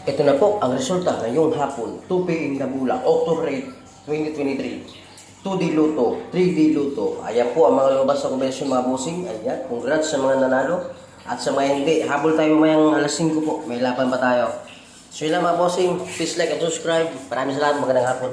Ito na po ang resulta ngayong hapon, 2 p.m. na bulan, October 8, 2023. 2D Luto, 3D Luto. Ayan po ang mga lumabas sa kombinasyon mga bossing. Ayan, congrats sa mga nanalo. At sa mga hindi, habol tayo mamayang alas 5 po. May laban pa tayo. So yun lang mga bossing, please like and subscribe. Maraming salamat, magandang hapon.